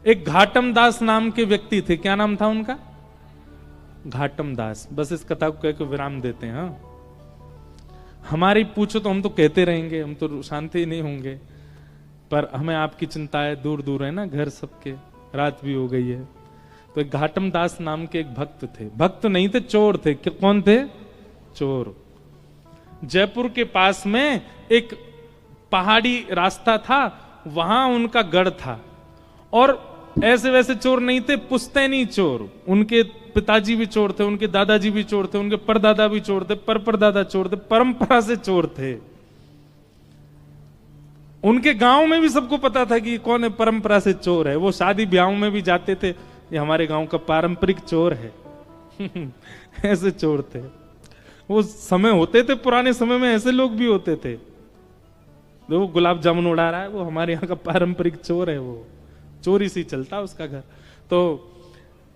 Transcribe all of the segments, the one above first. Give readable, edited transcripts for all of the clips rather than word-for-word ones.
एक घाटम दास नाम के व्यक्ति थे। क्या नाम था उनका? घाटम दास। बस इस कथा को कह के विराम देते हैं। हाँ, हमारी पूछो तो हम तो कहते रहेंगे, हम तो शांति नहीं होंगे, पर हमें आपकी चिंता है, दूर दूर है ना घर सबके, रात भी हो गई है। तो एक घाटम दास नाम के एक भक्त थे। भक्त नहीं थे, चोर थे। कौन थे? चोर। जयपुर के पास में एक पहाड़ी रास्ता था, वहां उनका गढ़ था। और ऐसे वैसे चोर नहीं थे, पुश्तैनी चोर। उनके पिताजी भी चोर थे, उनके दादाजी भी चोर थे, उनके परदादा भी चोर थे, परदादा चोर थे, परंपरा से चोर थे। उनके गांव में भी सबको पता था कि कौन है परंपरा से चोर है। वो शादी ब्याहों में भी जाते थे, ये हमारे गांव का पारंपरिक चोर है। ऐसे चोर थे। वो समय होते थे, पुराने समय में ऐसे लोग भी होते थे। वो गुलाब जामुन उड़ा रहा है, वो हमारे यहाँ का पारंपरिक चोर है। वो चोरी से चलता उसका घर। तो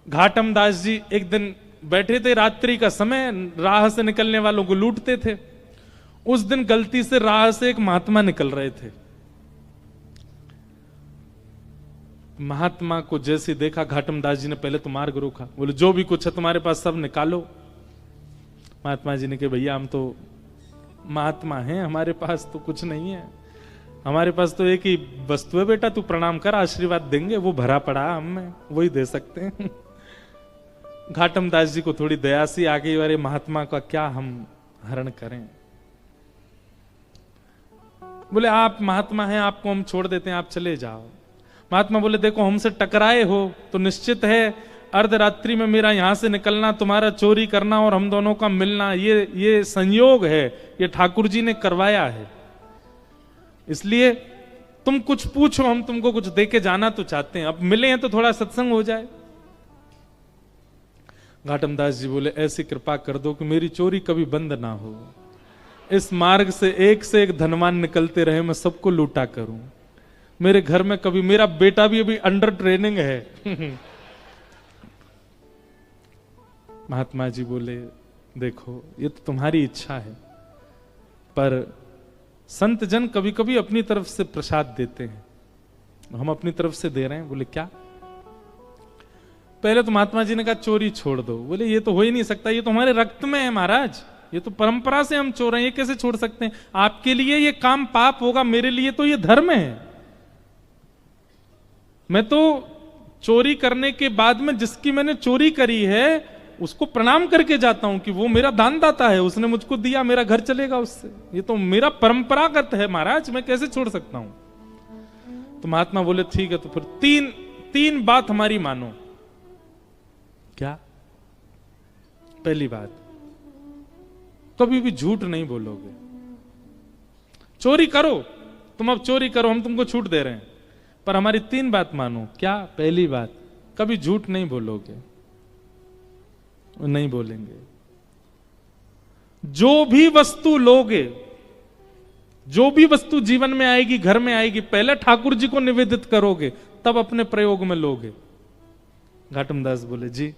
घाटम दास जी एक दिन बैठे थे, रात्रि का समय, राह से निकलने वालों को लूटते थे। उस दिन गलती से राह से एक महात्मा निकल रहे थे। महात्मा को जैसे देखा, घाटम दास जी ने पहले तो मार्ग रोका। बोले जो भी कुछ है तुम्हारे पास सब निकालो। महात्मा जी ने कहा भैया हम तो महात्मा हैं, हमारे पास तो कुछ नहीं है, हमारे पास तो एक ही वस्तु है बेटा, तू प्रणाम कर, आशीर्वाद देंगे, वो भरा पड़ा हम में, वही दे सकते हैं। घाटम दास जी को थोड़ी दया सी आ गई, अरे महात्मा का क्या हम हरण करें। बोले आप महात्मा हैं, आपको हम छोड़ देते हैं, आप चले जाओ। महात्मा बोले देखो हमसे टकराए हो तो निश्चित है अर्धरात्रि में मेरा यहां से निकलना, तुम्हारा चोरी करना और हम दोनों का मिलना, ये संयोग है, ये ठाकुर जी ने करवाया है। इसलिए तुम कुछ पूछो, हम तुमको कुछ दे के जाना तो चाहते हैं, अब मिले हैं तो थोड़ा सत्संग हो जाए। घाटम दास जी बोले ऐसी कृपा कर दो कि मेरी चोरी कभी बंद ना हो, इस मार्ग से एक धनवान निकलते रहे, मैं सबको लूटा करूं। मेरे घर में कभी, मेरा बेटा भी अभी अंडर ट्रेनिंग है। महात्मा जी बोले देखो ये तो तुम्हारी इच्छा है, पर संत जन कभी कभी अपनी तरफ से प्रसाद देते हैं, हम अपनी तरफ से दे रहे हैं। बोले क्या? पहले तो महात्मा जी ने कहा चोरी छोड़ दो। बोले ये तो हो ही नहीं सकता, ये तो हमारे रक्त में है महाराज, ये तो परंपरा से हम चोर हैं, ये कैसे छोड़ सकते हैं? आपके लिए ये काम पाप होगा, मेरे लिए तो ये धर्म है। मैं तो चोरी करने के बाद में जिसकी मैंने चोरी करी है उसको प्रणाम करके जाता हूं कि वो मेरा दानदाता है, उसने मुझको दिया, मेरा घर चलेगा उससे, ये तो मेरा परंपरागत है महाराज, मैं कैसे छोड़ सकता हूं? तो महात्मा बोले ठीक है, तो फिर तीन बात हमारी मानो। क्या? पहली बात, कभी भी झूठ नहीं बोलोगे। चोरी करो, तुम अब चोरी करो, हम तुमको छूट दे रहे हैं, पर हमारी 3 बात मानो। क्या? पहली बात, कभी झूठ नहीं बोलोगे। नहीं बोलेंगे। जो भी वस्तु लोगे, जो भी वस्तु जीवन में आएगी, घर में आएगी, पहले ठाकुर जी को निवेदित करोगे, तब अपने प्रयोग में लोगे। घाटम दास बोले जी।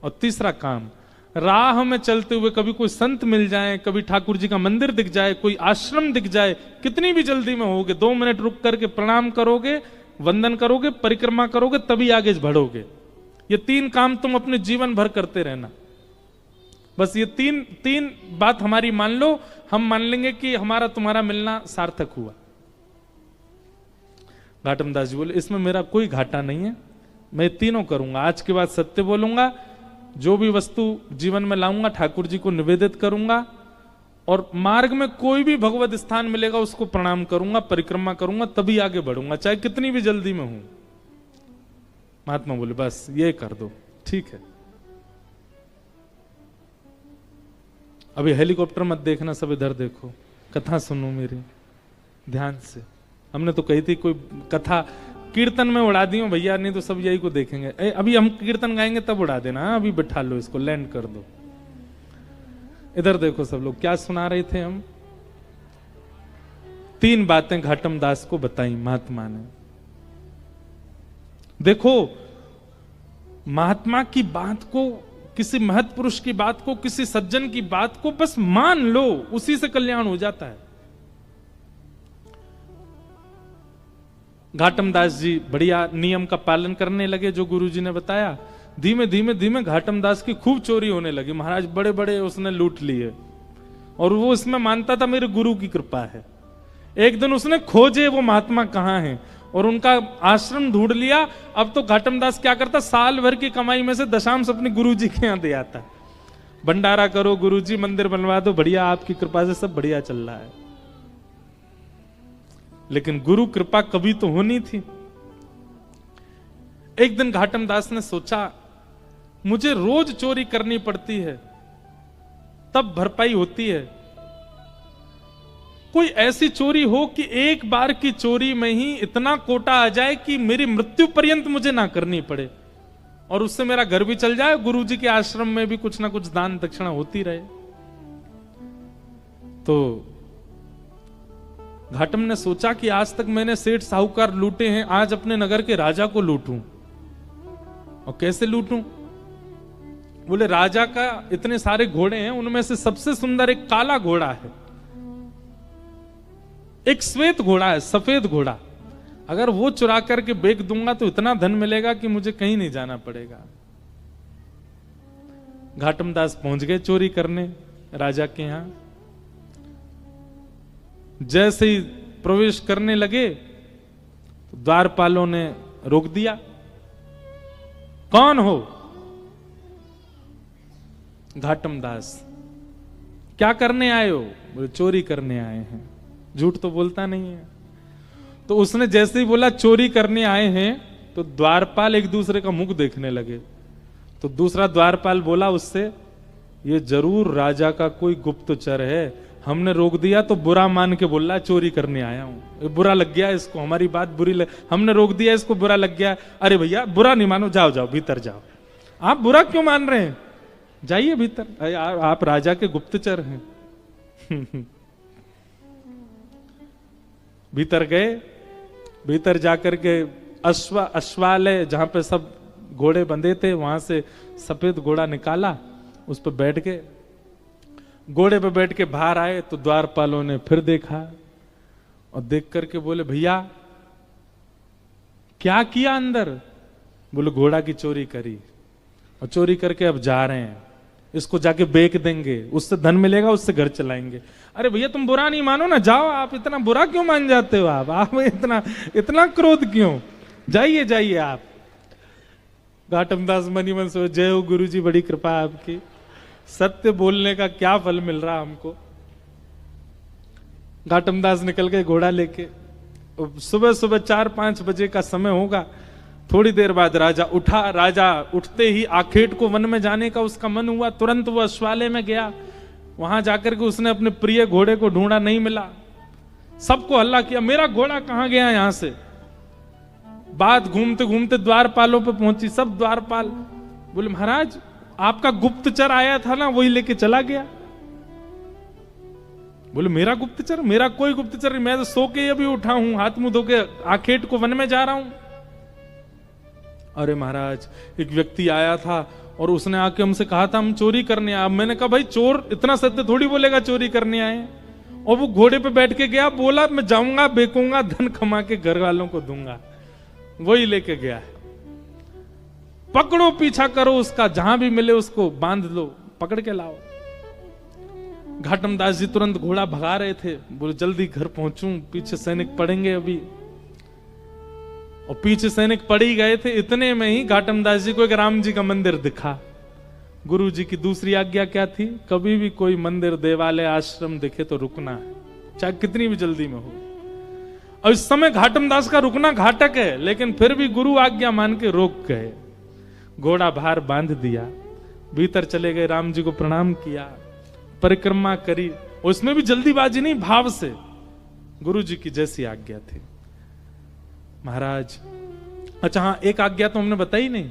और तीसरा काम, राह में चलते हुए कभी कोई संत मिल जाए, कभी ठाकुर जी का मंदिर दिख जाए, कोई आश्रम दिख जाए, कितनी भी जल्दी में होगे, 2 मिनट रुक करके प्रणाम करोगे, वंदन करोगे, परिक्रमा करोगे, तभी आगे बढ़ोगे। ये 3 काम तुम अपने जीवन भर करते रहना। बस ये तीन बात हमारी मान लो, हम मान लेंगे कि हमारा तुम्हारा मिलना सार्थक हुआ। घाटम दास जी बोले इसमें मेरा कोई घाटा नहीं है, मैं तीनों करूंगा। आज के बाद सत्य बोलूंगा, जो भी वस्तु जीवन में लाऊंगा ठाकुर जी को निवेदित करूंगा, और मार्ग में कोई भी भगवत स्थान मिलेगा उसको प्रणाम करूंगा, परिक्रमा करूंगा, तभी आगे बढ़ूंगा, चाहे कितनी भी जल्दी में हूं। महात्मा बोले बस ये कर दो। ठीक है, अभी हेलीकॉप्टर मत देखना, सब इधर देखो, कथा सुनो मेरी ध्यान से। हमने तो कही थी कोई कथा कीर्तन में उड़ा दी हो भैया, नहीं तो सब यही को देखेंगे। अभी हम कीर्तन गाएंगे तब उड़ा देना, अभी बिठा लो इसको, लैंड कर दो। इधर देखो सब लोग, क्या सुना रहे थे हम? 3 बातें घाटम दास को बताई महात्मा ने। देखो, महात्मा की बात को, किसी महत् पुरुष की बात को, किसी सज्जन की बात को बस मान लो, उसी से कल्याण हो जाता है। घाटम दास जी बढ़िया नियम का पालन करने लगे जो गुरुजी ने बताया। धीमे धीमे धीमे घाटम दास की खूब चोरी होने लगी। महाराज बड़े बड़े उसने लूट लिए और वो इसमें मानता था मेरे गुरु की कृपा है। एक दिन उसने खोजे वो महात्मा कहाँ हैं और उनका आश्रम ढूंढ लिया। अब तो घाटम दास क्या करता, साल भर की कमाई में से दशांश अपने गुरुजी के यहाँ दे आता। भंडारा करो गुरुजी, मंदिर बनवा दो, बढ़िया आपकी कृपा से सब बढ़िया चल रहा है। लेकिन गुरु कृपा कभी तो होनी थी। एक दिन घाटम दास ने सोचा मुझे रोज चोरी करनी पड़ती है तब भरपाई होती है, कोई ऐसी चोरी हो कि एक बार की चोरी में ही इतना कोटा आ जाए कि मेरी मृत्यु पर्यंत मुझे ना करनी पड़े और उससे मेरा घर भी चल जाए, गुरुजी के आश्रम में भी कुछ ना कुछ दान दक्षिणा होती रहे। तो घाटम ने सोचा कि आज तक मैंने सेठ साहूकार लूटे हैं, आज अपने नगर के राजा को लूटूं। और कैसे लूटूं? बोले राजा का इतने सारे घोड़े हैं, उनमें से सबसे सुंदर एक काला घोड़ा है, एक श्वेत घोड़ा है, सफेद घोड़ा। अगर वो चुरा करके बेच दूंगा तो इतना धन मिलेगा कि मुझे कहीं नहीं जाना पड़ेगा। घाटम दास पहुंच गए चोरी करने राजा के यहां। जैसे ही प्रवेश करने लगे तो द्वारपालों ने रोक दिया। कौन हो? घाटम दास। क्या करने आए हो? बोले चोरी करने आए हैं। झूठ तो बोलता नहीं है। तो उसने जैसे ही बोला चोरी करने आए हैं तो द्वारपाल एक दूसरे का मुख देखने लगे। तो दूसरा द्वारपाल बोला उससे, ये जरूर राजा का कोई गुप्तचर है, हमने रोक दिया तो बुरा मान के बोल रहा है चोरी करने आया हूं। बुरा लग गया इसको, हमारी बात बुरी हमने रोक दिया, इसको बुरा लग गया। अरे भैया बुरा नहीं मानो, जाओ जाओ भीतर जाओ। आप बुरा क्यों मान रहे हैं? जाइए भीतर, आप राजा के गुप्तचर हैं। भीतर गए। भीतर जाकर के अश्वालय जहां पे सब घोड़े बंधे थे वहां से सफेद घोड़ा निकाला, उस पर बैठ गए। घोड़े पे बैठ के बाहर आए तो द्वारपालों ने फिर देखा और देख करके बोले भैया क्या किया अंदर? बोले घोड़ा की चोरी करी और चोरी करके अब जा रहे हैं, इसको जाके बेच देंगे, उससे धन मिलेगा, उससे घर चलाएंगे। अरे भैया तुम बुरा नहीं मानो ना, जाओ। आप इतना बुरा क्यों मान जाते हो? आप इतना क्रोध क्यों? जाइए जाइए आप। घाटम दास मनी मन सो, जय हो गुरु जी, बड़ी कृपा आपकी, सत्य बोलने का क्या फल मिल रहा हमको। घाटम दास निकल गए घोड़ा लेके। सुबह सुबह 4-5 बजे का समय होगा। थोड़ी देर बाद राजा उठा। राजा उठते ही आखेट को वन में जाने का उसका मन हुआ। तुरंत वो अश्वालय में गया। वहां जाकर के उसने अपने प्रिय घोड़े को ढूंढा, नहीं मिला। सबको हल्ला किया, मेरा घोड़ा कहां गया यहां से। बात घूमते घूमते द्वारपालों पे पहुंची। सब द्वारपाल बोले महाराज आपका गुप्तचर आया था ना, वही लेके चला गया। बोले मेरा गुप्तचर? मेरा कोई गुप्तचर नहीं, मैं तो सो के अभी उठा हूं, हाथ मुंह धो के आखेट को वन में जा रहा हूं। अरे महाराज एक व्यक्ति आया था और उसने आके हमसे कहा था हम चोरी करने आए। मैंने कहा भाई चोर इतना सत्य थोड़ी बोलेगा चोरी करने आए। और वो घोड़े पे बैठ के गया, बोला मैं जाऊंगा, बेचूंगा, धन कमा के घर वालों को दूंगा। वही लेके गया है। पकड़ो, पीछा करो उसका, जहां भी मिले उसको बांध लो, पकड़ के लाओ। घाटम दास जी तुरंत घोड़ा भगा रहे थे। बोले जल्दी घर पहुंचूं, पीछे सैनिक पड़ेंगे अभी। और पीछे सैनिक पड़ ही गए थे। इतने में ही घाटम दास जी को एक राम जी का मंदिर दिखा। गुरु जी की दूसरी आज्ञा क्या थी? कभी भी कोई मंदिर, देवालय, आश्रम दिखे तो रुकना है, चाहे कितनी भी जल्दी में हो। और इस समय घाटम दास का रुकना घातक है, लेकिन फिर भी गुरु आज्ञा मान के रोक गए। घोड़ा बाहर बांध दिया, भीतर चले गए, राम जी को प्रणाम किया, परिक्रमा करी। उसमें भी जल्दीबाजी नहीं, भाव से गुरु जी की जैसी आज्ञा थी। महाराज अच्छा हाँ, एक आज्ञा तो हमने बताई नहीं।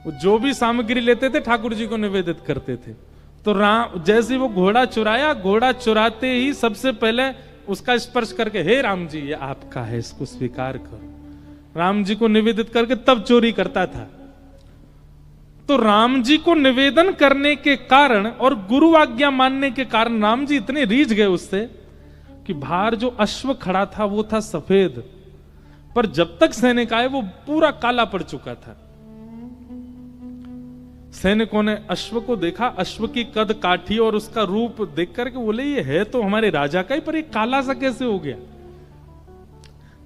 वो जो भी सामग्री लेते थे ठाकुर जी को निवेदित करते थे। तो राम जैसे वो घोड़ा चुराया, घोड़ा चुराते ही सबसे पहले उसका स्पर्श करके, हे राम जी ये आपका है, इसको स्वीकार करो। राम जी को निवेदित करके तब चोरी करता था। तो राम जी को निवेदन करने के कारण और गुरु आज्ञा मानने के कारण राम जी इतने रीझ गए उससे कि बाहर जो अश्व खड़ा था वो था सफेद, पर जब तक सैनिक आए वो पूरा काला पड़ चुका था। सैनिकों ने अश्व को देखा, अश्व की कद काठी और उसका रूप देख करके बोले ये है तो हमारे राजा का ही, पर ये काला सा कैसे हो गया।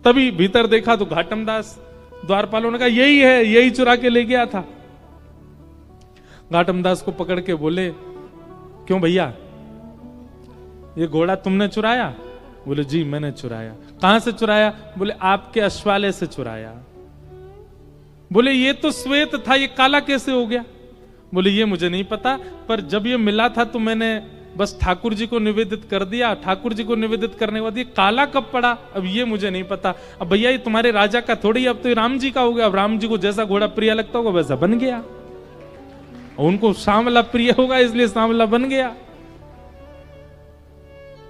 तभी भीतर देखा तो घाटम दास, द्वारपालों ने कहा यही है, यही चुरा के ले गया था। घाटम दास को पकड़ के बोले क्यों भैया, ये घोड़ा तुमने चुराया? बोले जी मैंने चुराया। कहां से चुराया? बोले आपके अश्वालय से चुराया। बोले ये तो श्वेत था, ये काला कैसे हो गया? बोले ये मुझे नहीं पता, पर जब ये मिला था तो मैंने बस ठाकुर जी को निवेदित कर दिया। ठाकुर जी को निवेदित करने के बाद ये काला कब पड़ा अब ये मुझे नहीं पता। अब भैया ये तुम्हारे राजा का थोड़ी, अब तो ये राम जी का हो गया। अब राम जी को जैसा घोड़ा प्रिय लगता होगा वैसा बन गया, उनको सांवला प्रिय होगा इसलिए सांवला बन गया।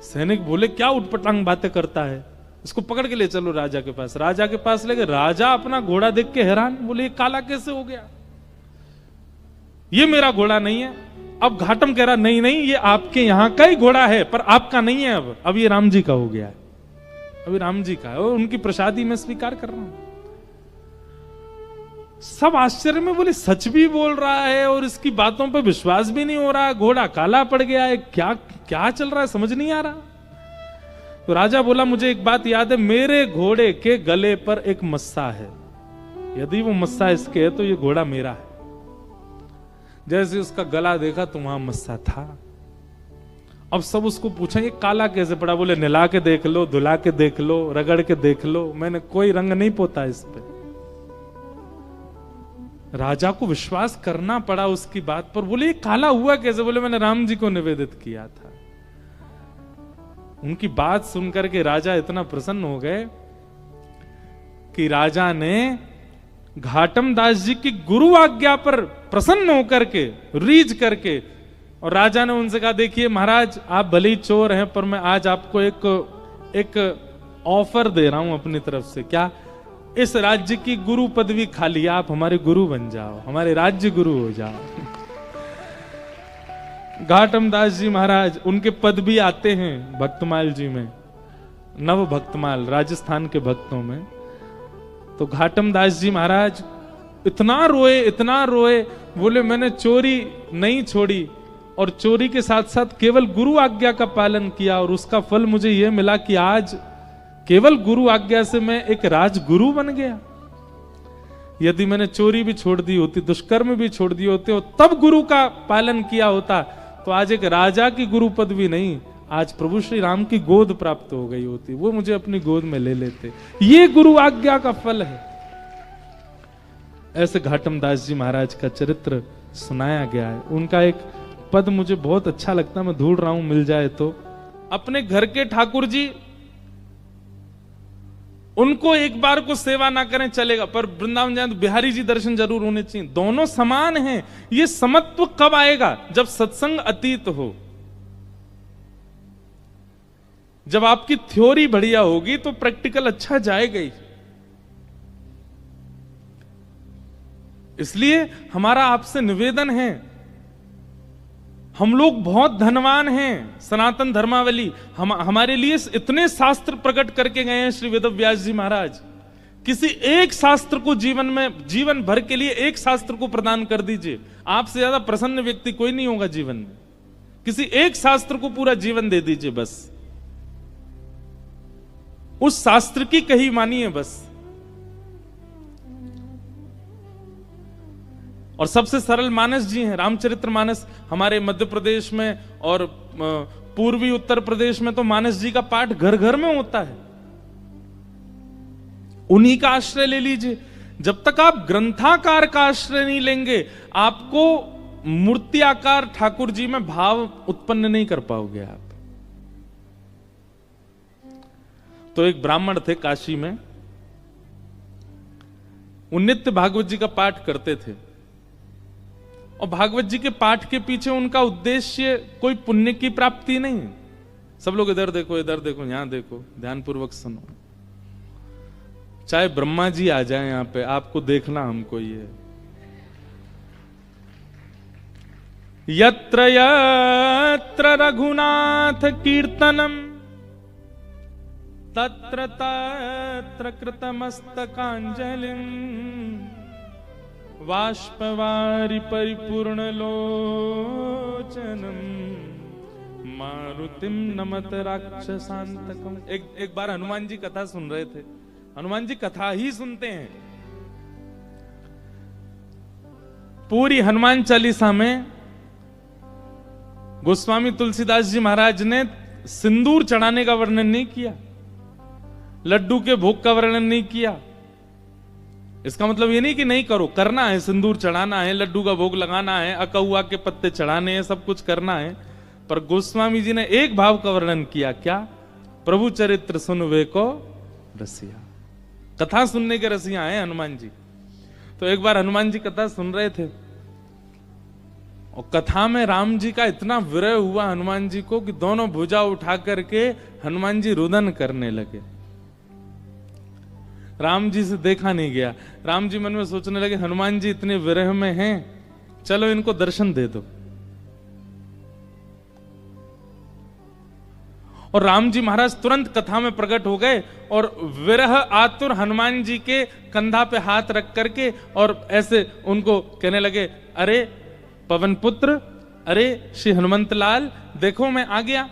सैनिक बोले क्या उटपटांग बातें करता है, इसको पकड़ के ले चलो राजा के पास। राजा के पास ले गए, राजा अपना घोड़ा देख के हैरान, बोले ये काला कैसे हो गया, ये मेरा घोड़ा नहीं है। अब घाटम कह रहा नहीं नहीं ये आपके यहां का ही घोड़ा है पर आपका नहीं है, अब ये राम जी का हो गया है, अभी राम जी का है और उनकी प्रसादी में स्वीकार कर रहा हूं। सब आश्चर्य में बोले सच भी बोल रहा है और इसकी बातों पे विश्वास भी नहीं हो रहा, घोड़ा काला पड़ गया है, क्या क्या चल रहा है समझ नहीं आ रहा। तो राजा बोला मुझे एक बात याद है, मेरे घोड़े के गले पर एक मस्सा है, यदि वो मस्सा इसके है तो ये घोड़ा मेरा है। जैसे उसका गला देखा तो वहां मस्सा था। अब सब उसको पूछा ये काला कैसे पड़ा? बोले नहला के देख लो, धुला के देख लो, रगड़ के देख लो, मैंने कोई रंग नहीं पोता इस पे। राजा को विश्वास करना पड़ा उसकी बात पर। बोले ये काला हुआ कैसे? बोले मैंने राम जी को निवेदित किया था। उनकी बात सुनकर के राजा इतना प्रसन्न हो गए कि राजा ने घाटम दास जी की गुरु आज्ञा पर प्रसन्न होकर के, रीझ करके, और राजा ने उनसे कहा देखिए महाराज आप भले ही चोर हैं पर मैं आज आपको एक ऑफर दे रहा हूं अपनी तरफ से। क्या? इस राज्य की गुरु पदवी खाली, आप हमारे गुरु बन जाओ, हमारे राज्य गुरु हो जाओ। घाटम दास जी महाराज, उनके पद भी आते हैं भक्तमाल जी में, नव भक्तमाल राजस्थान के भक्तों में। तो घाटम दास जी महाराज इतना रोए, बोले मैंने चोरी नहीं छोड़ी और चोरी के साथ साथ केवल गुरु आज्ञा का पालन किया और उसका फल मुझे यह मिला कि आज केवल गुरु आज्ञा से मैं एक राजगुरु बन गया। यदि मैंने चोरी भी छोड़ दी होती, दुष्कर्म भी छोड़ दिए होते और तब गुरु का पालन किया होता तो आज एक राजा की गुरु पदवी नहीं, आज प्रभु श्री राम की गोद प्राप्त हो गई होती, वो मुझे अपनी गोद में ले लेते। ये गुरु आज्ञा का फल है। ऐसे घाटम दास जी महाराज का चरित्र सुनाया गया है। उनका एक पद मुझे बहुत अच्छा लगता है, मैं ढूंढ रहा हूं मिल जाए तो। अपने घर के ठाकुर जी, उनको एक बार को सेवा ना करें चलेगा, पर वृंदावन जाए तो बिहारी जी दर्शन जरूर होने चाहिए। दोनों समान हैं। ये समत्व कब आएगा? जब सत्संग अतीत हो, जब आपकी थ्योरी बढ़िया होगी तो प्रैक्टिकल अच्छा जाएगा ही। इसलिए हमारा आपसे निवेदन है, हम लोग बहुत धनवान हैं। सनातन धर्मावली हमारे लिए इतने शास्त्र प्रकट करके गए हैं श्री वेदव्यास जी महाराज। किसी एक शास्त्र को जीवन भर के लिए एक शास्त्र को प्रदान कर दीजिए, आपसे ज्यादा प्रसन्न व्यक्ति कोई नहीं होगा जीवन में। किसी एक शास्त्र को पूरा जीवन दे दीजिए, बस उस शास्त्र की कही मानिए बस। और सबसे सरल मानस जी हैं, रामचरित्र मानस। हमारे मध्य प्रदेश में और पूर्वी उत्तर प्रदेश में तो मानस जी का पाठ घर घर में होता है। उन्हीं का आश्रय ले लीजिए। जब तक आप ग्रंथाकार का आश्रय नहीं लेंगे, आपको मूर्ति आकार ठाकुर जी में भाव उत्पन्न नहीं कर पाओगे आप। तो एक ब्राह्मण थे काशी में, वो नित्य भागवत जी का पाठ करते थे। और भागवत जी के पाठ के पीछे उनका उद्देश्य कोई पुण्य की प्राप्ति नहीं। सब लोग इधर देखो, इधर देखो, यहां देखो, ध्यानपूर्वक सुनो। चाहे ब्रह्मा जी आ जाए यहां पे, आपको देखना हमको ये। यत्र यत्र रघुनाथ कीर्तनम तत्र तत्र कृतमस्तकाञ्जलिं बाष्पवारि परिपूर्णलोचनं मारुतिम नमत राक्षसांतकम। एक बार हनुमान जी कथा सुन रहे थे। हनुमान जी कथा ही सुनते हैं। पूरी हनुमान चालीसा में गोस्वामी तुलसीदास जी महाराज ने सिंदूर चढ़ाने का वर्णन नहीं किया, लड्डू के भोग का वर्णन नहीं किया। इसका मतलब ये नहीं कि नहीं करो, करना है, सिंदूर चढ़ाना है, लड्डू का भोग लगाना है, अकहुआ के पत्ते चढ़ाने हैं, सब कुछ करना है। पर गोस्वामी जी ने एक भाव का वर्णन किया, क्या? प्रभु चरित्र सुनवे को रसिया। कथा सुनने के रसिया हैं हनुमान जी। तो एक बार हनुमान जी कथा सुन रहे थे और कथा में राम जी का इतना विरह हुआ हनुमान जी को कि दोनों भुजा उठा करके हनुमान जी रुदन करने लगे। राम जी से देखा नहीं गया। राम जी मन में सोचने लगे हनुमान जी इतने विरह में हैं, चलो इनको दर्शन दे दो। और राम जी महाराज तुरंत कथा में प्रकट हो गए और विरह आतुर हनुमान जी के कंधा पे हाथ रख करके और ऐसे उनको कहने लगे, अरे पवन पुत्र, अरे श्री हनुमंत लाल, देखो मैं आ गया।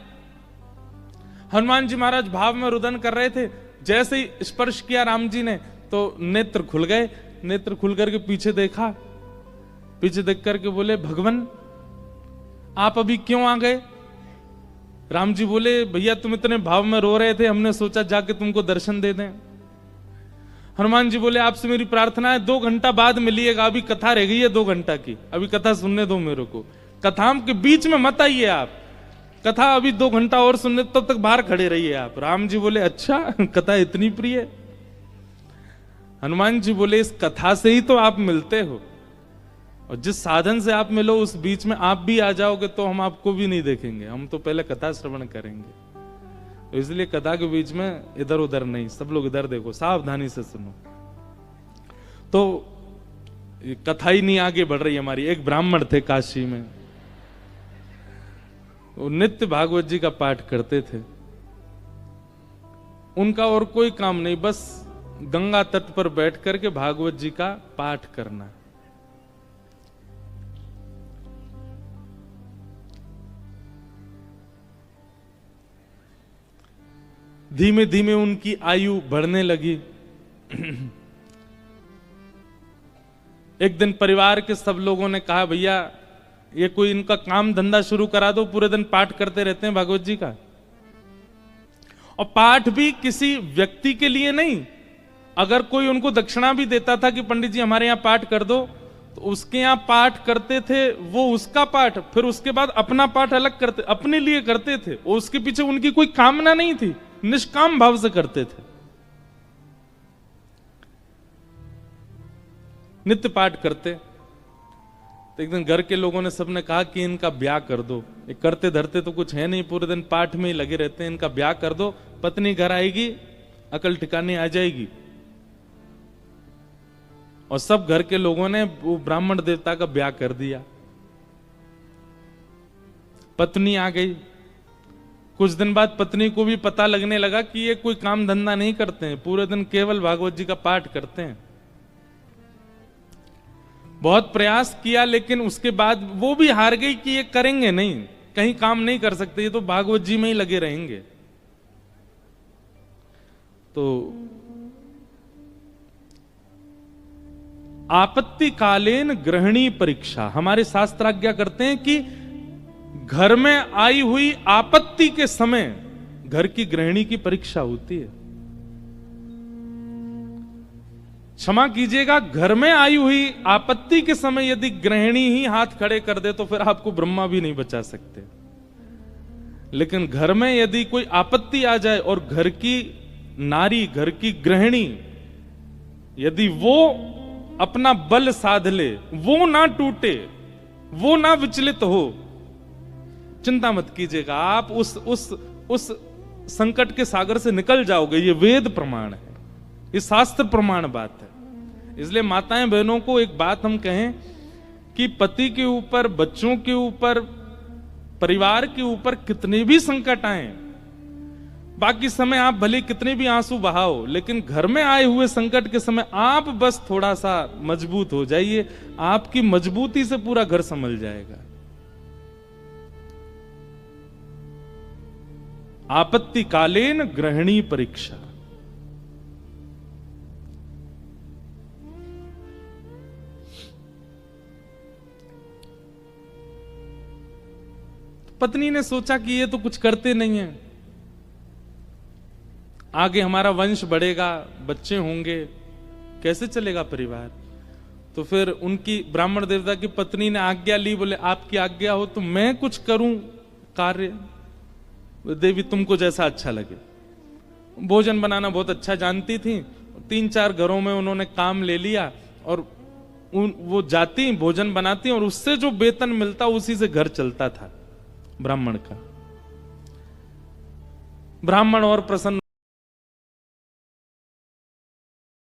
हनुमान जी महाराज भाव में रुदन कर रहे थे। जैसे ही स्पर्श किया राम जी ने तो नेत्र खुल गए। नेत्र खुल करके पीछे देखा, पीछे देख करके बोले, भगवान आप अभी क्यों आ गए? राम जी बोले, भैया तुम इतने भाव में रो रहे थे, हमने सोचा जाके तुमको दर्शन दे दें। हनुमान जी बोले, आपसे मेरी प्रार्थना है 2 घंटा बाद मिलिएगा, अभी कथा रह गई है 2 घंटा की, अभी कथा सुनने दो मेरे को, कथा के बीच में मत आइए आप, कथा अभी 2 घंटा और सुनने, तब तक बाहर खड़े रहिए आप। राम जी बोले, अच्छा कथा इतनी प्रिय? हनुमान जी बोले, इस कथा से ही तो आप मिलते हो, और जिस साधन से आप मिलो उस बीच में आप भी आ जाओगे तो हम आपको भी नहीं देखेंगे, हम तो पहले कथा श्रवण करेंगे। तो इसलिए कथा के बीच में इधर उधर नहीं, सब लोग इधर देखो, सावधानी से सुनो। तो कथा ही नहीं आगे बढ़ रही हमारी। एक ब्राह्मण थे काशी में, वो नित्य भागवत जी का पाठ करते थे। उनका और कोई काम नहीं, बस गंगा तट पर बैठ करके भागवत जी का पाठ करना। धीमे धीमे उनकी आयु बढ़ने लगी। एक दिन परिवार के सब लोगों ने कहा, भैया ये कोई इनका काम धंधा शुरू करा दो, पूरे दिन पाठ करते रहते हैं भागवत जी का। और पाठ भी किसी व्यक्ति के लिए नहीं, अगर कोई उनको दक्षिणा भी देता था कि पंडित जी हमारे यहां पाठ कर दो, तो उसके यहां पाठ करते थे, वो उसका पाठ, फिर उसके बाद अपना पाठ अलग करते, अपने लिए करते थे। उसके पीछे उनकी कोई कामना नहीं थी, निष्काम भाव से करते थे। नित्य पाठ करते। तो एक दिन घर के लोगों ने सबने कहा कि इनका ब्याह कर दो, ये करते धरते तो कुछ है नहीं, पूरे दिन पाठ में ही लगे रहते हैं, इनका ब्याह कर दो, पत्नी घर आएगी, अकल ठिकाने आ जाएगी। और सब घर के लोगों ने वो ब्राह्मण देवता का ब्याह कर दिया। पत्नी आ गई। कुछ दिन बाद पत्नी को भी पता लगने लगा कि ये कोई काम धंधा नहीं करते हैं, पूरे दिन केवल भागवत जी का पाठ करते हैं। बहुत प्रयास किया, लेकिन उसके बाद वो भी हार गई कि ये करेंगे नहीं, कहीं काम नहीं कर सकते, ये तो भागवत जी में ही लगे रहेंगे। तो आपत्तिकालीन गृहिणी परीक्षा, हमारे शास्त्र आज्ञा करते हैं कि घर में आई हुई आपत्ति के समय घर की गृहिणी की परीक्षा होती है। क्षमा कीजिएगा, घर में आई हुई आपत्ति के समय यदि गृहिणी ही हाथ खड़े कर दे तो फिर आपको ब्रह्मा भी नहीं बचा सकते। लेकिन घर में यदि कोई आपत्ति आ जाए और घर की नारी, घर की गृहिणी, यदि वो अपना बल साध ले, वो ना टूटे, वो ना विचलित हो, चिंता मत कीजिएगा, आप उस संकट के सागर से निकल जाओगे। ये वेद प्रमाण है, ये शास्त्र प्रमाण बात है। इसलिए माताएं बहनों को एक बात हम कहें कि पति के ऊपर, बच्चों के ऊपर, परिवार के ऊपर कितने भी संकट आए, बाकी समय आप भले कितने भी आंसू बहाओ, लेकिन घर में आए हुए संकट के समय आप बस थोड़ा सा मजबूत हो जाइए, आपकी मजबूती से पूरा घर संभल जाएगा। आपत्ति कालीन गृहिणी परीक्षा। पत्नी ने सोचा कि ये तो कुछ करते नहीं है, आगे हमारा वंश बढ़ेगा, बच्चे होंगे, कैसे चलेगा परिवार। तो फिर उनकी ब्राह्मण देवता की पत्नी ने आज्ञा ली, बोले आपकी आज्ञा हो तो मैं कुछ करूं कार्य, देवी तुमको जैसा अच्छा लगे। भोजन बनाना बहुत अच्छा जानती थी, 3-4 घरों में उन्होंने काम ले लिया और वो जाती भोजन बनाती और उससे जो वेतन मिलता उसी से घर चलता था ब्राह्मण का। ब्राह्मण और प्रसन्न